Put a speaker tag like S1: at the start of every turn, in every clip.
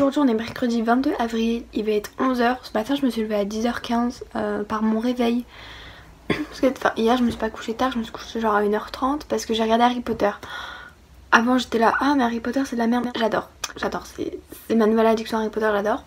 S1: Aujourd'hui on est mercredi 22 avril, il va être 11 h. Ce matin je me suis levée à 10 h 15 par mon réveil. Parce que hier je me suis pas couchée tard, je me suis couchée genre à 1 h 30 parce que j'ai regardé Harry Potter. Avant j'étais là, ah mais Harry Potter c'est de la merde. J'adore, c'est ma nouvelle addiction Harry Potter, j'adore.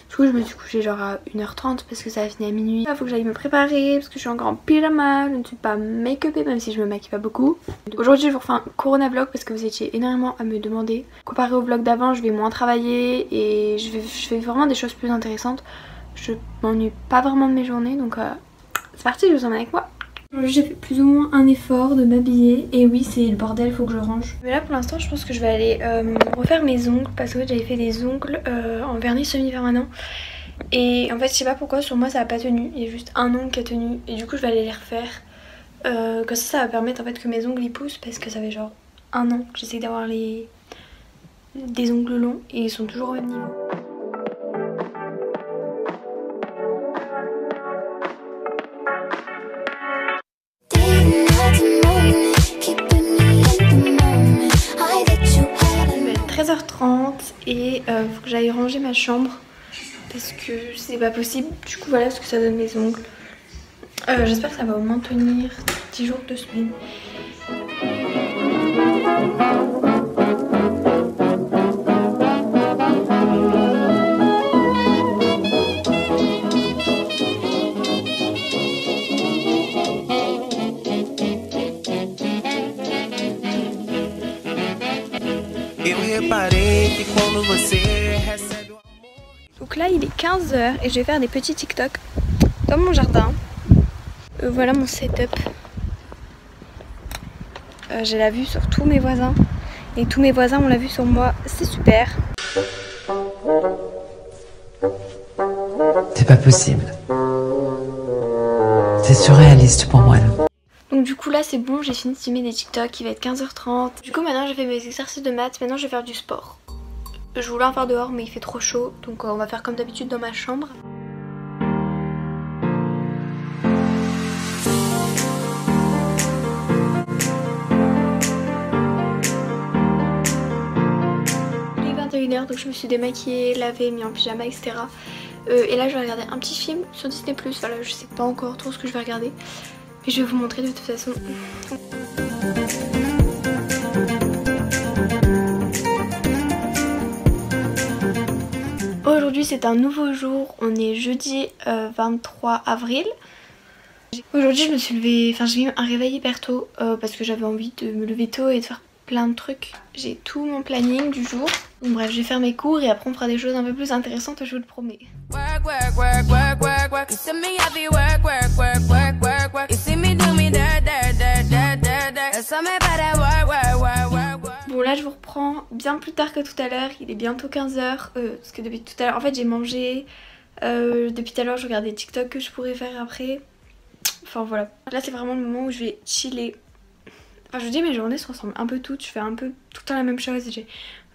S1: Du coup je me suis couchée genre à 1 h 30 parce que ça a fini à minuit. Il faut que j'aille me préparer parce que je suis encore en pyjama, je ne suis pas make-upée même si je me maquille pas beaucoup. Aujourd'hui je vous refais un Corona vlog parce que vous étiez énormément à me demander. Comparé au vlog d'avant je vais moins travailler et je fais vraiment des choses plus intéressantes. Je m'ennuie pas vraiment de mes journées donc c'est parti, je vous emmène avec moi. Aujourd'hui j'ai fait plus ou moins un effort de m'habiller et oui c'est le bordel, faut que je range. Mais là pour l'instant je pense que je vais aller refaire mes ongles parce que j'avais fait des ongles en vernis semi-permanent. Et en fait je sais pas pourquoi sur moi ça a pas tenu, il y a juste un ongle qui a tenu et du coup je vais aller les refaire. Comme ça va permettre en fait que mes ongles ils poussent parce que ça fait genre un an que j'essaie d'avoir des ongles longs et ils sont toujours au même niveau. Il est 13h30 et faut que j'aille ranger ma chambre parce que c'est pas possible. Du coup voilà ce que ça donne mes ongles. J'espère que ça va au moins tenir 10 jours, 2 semaines. Donc là il est 15 h et je vais faire des petits TikTok dans mon jardin. Voilà mon setup. J'ai la vue sur tous mes voisins et tous mes voisins ont la vue sur moi, c'est super.
S2: C'est pas possible. C'est surréaliste pour moi là.
S1: Donc du coup là c'est bon, j'ai fini de filmer des TikTok, il va être 15h30. Du coup maintenant j'ai fait mes exercices de maths, maintenant je vais faire du sport. Je voulais en faire dehors mais il fait trop chaud, donc on va faire comme d'habitude dans ma chambre. Il est 21 h donc je me suis démaquillée, lavée, mis en pyjama etc. Et là je vais regarder un petit film sur Disney+, voilà je sais pas encore trop ce que je vais regarder. Mais je vais vous montrer de toute façon. Aujourd'hui c'est un nouveau jour, on est jeudi 23 avril. Aujourd'hui je me suis levée, enfin j'ai mis un réveil hyper tôt parce que j'avais envie de me lever tôt et de faire plein de trucs. J'ai tout mon planning du jour. Donc bref, je vais faire mes cours et après on fera des choses un peu plus intéressantes, je vous le promets. Bon là je vous reprends bien plus tard que tout à l'heure, il est bientôt 15 h parce que depuis tout à l'heure, en fait j'ai mangé, depuis tout à l'heure je regarde des TikTok que je pourrais faire après. Enfin voilà, là c'est vraiment le moment où je vais chiller. Enfin je vous dis mes journées se ressemblent un peu toutes, je fais un peu tout le temps la même chose.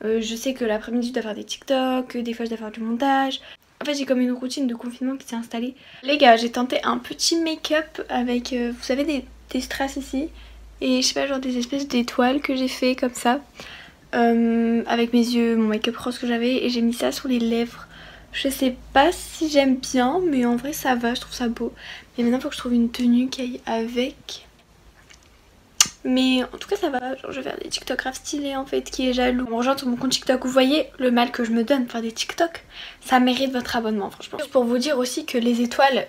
S1: Je sais que l'après-midi je dois faire des TikTok, que des fois je dois faire du montage. En fait j'ai comme une routine de confinement qui s'est installée. Les gars j'ai tenté un petit make-up avec vous savez des strass ici. Et je sais pas genre des espèces d'étoiles que j'ai fait comme ça. Avec mes yeux, mon make-up rose que j'avais et j'ai mis ça sur les lèvres. Je sais pas si j'aime bien mais en vrai ça va, je trouve ça beau. Mais maintenant il faut que je trouve une tenue qui aille avec. Mais en tout cas ça va, genre je vais faire des TikTok grave stylés en fait, qui est jaloux. On me rejoint sur mon compte TikTok, vous voyez le mal que je me donne faire des TikTok. Ça mérite votre abonnement franchement. Juste pour vous dire aussi que les étoiles,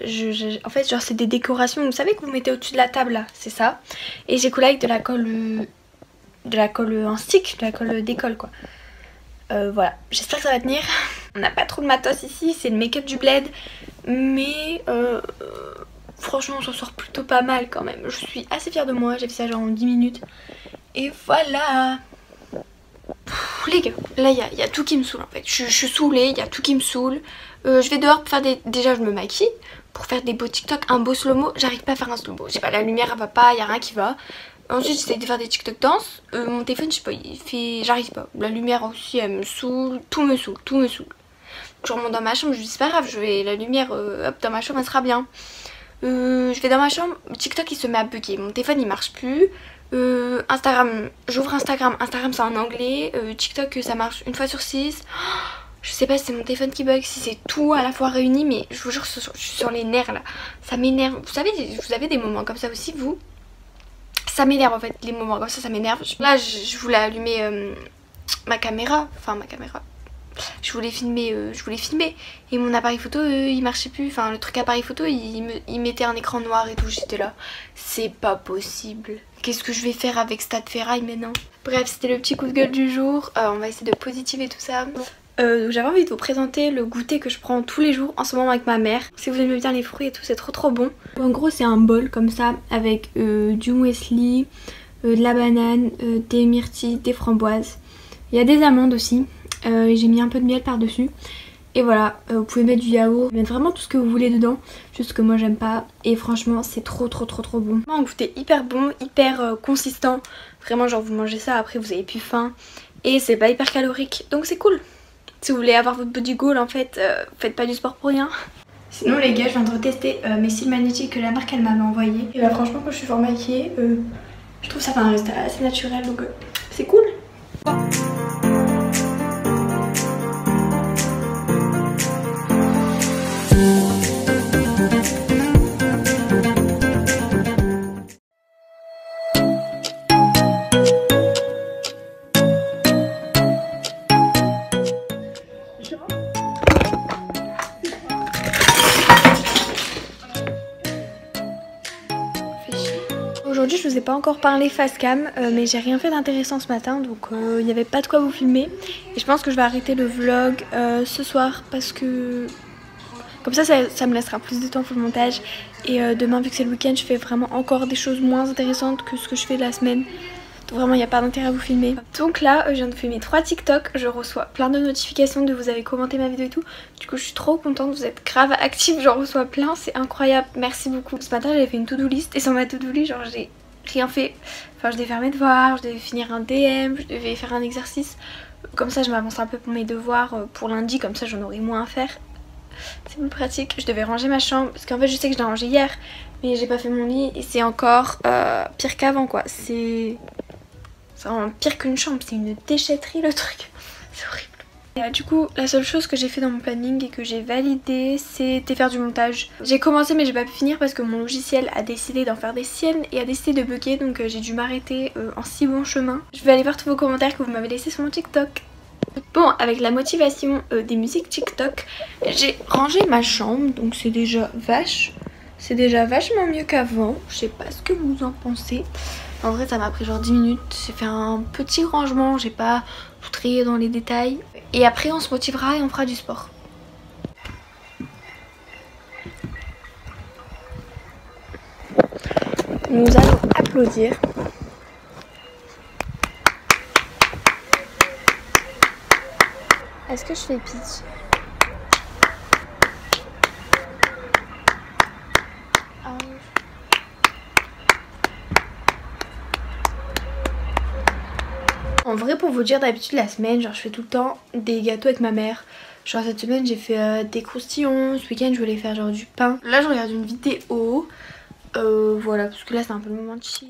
S1: en fait genre c'est des décorations, vous savez que vous mettez au-dessus de la table là, c'est ça. Et j'ai collé avec de la colle en stick, de la colle d'école quoi. Voilà, j'espère que ça va tenir. On n'a pas trop de matos ici, c'est le make-up du bled. Mais franchement on s'en sort plutôt pas mal quand même. Je suis assez fière de moi, j'ai fait ça genre en 10 minutes. Et voilà. Les gars, là il y a tout qui me saoule en fait. Je suis saoulée, il y a tout qui me saoule. Je vais dehors pour faire des... Déjà je me maquille pour faire des beaux TikTok, un beau slow-mo. J'arrive pas à faire un slow-mo, je sais pas, la lumière elle va pas, il y a rien qui va. Ensuite j'essaie de faire des TikTok danse. Mon téléphone je sais pas, il fait... J'arrive pas. La lumière aussi elle me saoule, tout me saoule, tout me saoule. Je remonte dans ma chambre, je dis c'est pas grave, je vais... la lumière hop dans ma chambre elle sera bien. Je vais dans ma chambre, TikTok il se met à bugger, mon téléphone il marche plus. Instagram, j'ouvre Instagram, Instagram c'est en anglais. TikTok ça marche une fois sur 6. Je sais pas si c'est mon téléphone qui bug, si c'est tout à la fois réuni, mais je vous jure, je suis sur les nerfs là. Ça m'énerve. Vous avez des moments comme ça aussi, vous? Ça m'énerve en fait, les moments comme ça m'énerve. Là, je voulais allumer ma caméra, je voulais filmer et mon appareil photo il marchait plus, enfin le truc appareil photo il mettait un écran noir et tout. J'étais là, c'est pas possible, qu'est-ce que je vais faire avec Stade Ferraille maintenant? Bref, c'était le petit coup de gueule du jour. On va essayer de positiver tout ça. J'avais envie de vous présenter le goûter que je prends tous les jours en ce moment avec ma mère. Si vous aimez bien les fruits et tout, c'est trop bon. En gros c'est un bol comme ça avec du muesli, de la banane, des myrtilles, des framboises. Il y a des amandes aussi. J'ai mis un peu de miel par dessus. Et voilà, vous pouvez mettre du yaourt, mettre vraiment tout ce que vous voulez dedans. Juste que moi j'aime pas. Et franchement c'est trop bon. Un goûter hyper bon, hyper consistant. Vraiment genre vous mangez ça, après vous avez plus faim. Et c'est pas hyper calorique, donc c'est cool. Si vous voulez avoir votre body goal en fait, faites pas du sport pour rien. Sinon les gars, je viens de retester mes cils magnétiques que la marque elle m'avait envoyé. Et bah franchement quand je suis fort maquillée, je trouve ça fait un résultat assez naturel, donc c'est cool. Aujourd'hui je vous ai pas encore parlé face cam, mais j'ai rien fait d'intéressant ce matin, donc il n'y avait pas de quoi vous filmer. Et je pense que je vais arrêter le vlog ce soir parce que comme ça me laissera plus de temps pour le montage. Et demain vu que c'est le week-end, je fais vraiment encore des choses moins intéressantes que ce que je fais la semaine. Donc vraiment il n'y a pas d'intérêt à vous filmer. Donc là je viens de filmer 3 TikTok, je reçois plein de notifications de vous avez commenté ma vidéo et tout. Du coup je suis trop contente, vous êtes grave actifs, j'en reçois plein, c'est incroyable, merci beaucoup. Ce matin j'avais fait une to-do list et sur ma to-do list genre j'ai rien fait. Enfin je devais faire mes devoirs, je devais finir un DM, je devais faire un exercice. Comme ça je m'avance un peu pour mes devoirs pour lundi, comme ça j'en aurai moins à faire. C'est plus pratique. Je devais ranger ma chambre parce qu'en fait je sais que je l'ai rangé hier mais j'ai pas fait mon lit et c'est encore pire qu'avant quoi. C'est vraiment pire qu'une chambre, c'est une déchetterie le truc. C'est horrible. Et du coup la seule chose que j'ai fait dans mon planning et que j'ai validé c'était faire du montage. J'ai commencé mais j'ai pas pu finir parce que mon logiciel a décidé d'en faire des siennes et a décidé de bugger, donc j'ai dû m'arrêter en si bon chemin. Je vais aller voir tous vos commentaires que vous m'avez laissés sur mon TikTok. Bon, avec la motivation des musiques TikTok, j'ai rangé ma chambre, donc c'est déjà vachement mieux qu'avant. Je sais pas ce que vous en pensez. En vrai ça m'a pris genre 10 minutes, j'ai fait un petit rangement, j'ai pas tout trié dans les détails. Et après on se motivera et on fera du sport. Nous allons applaudir. Est-ce que je fais pitch? En vrai pour vous dire, d'habitude la semaine genre je fais tout le temps des gâteaux avec ma mère. Genre cette semaine j'ai fait des croustillons, ce week-end je voulais faire genre du pain. Là je regarde une vidéo, voilà parce que là c'est un peu le moment de chill.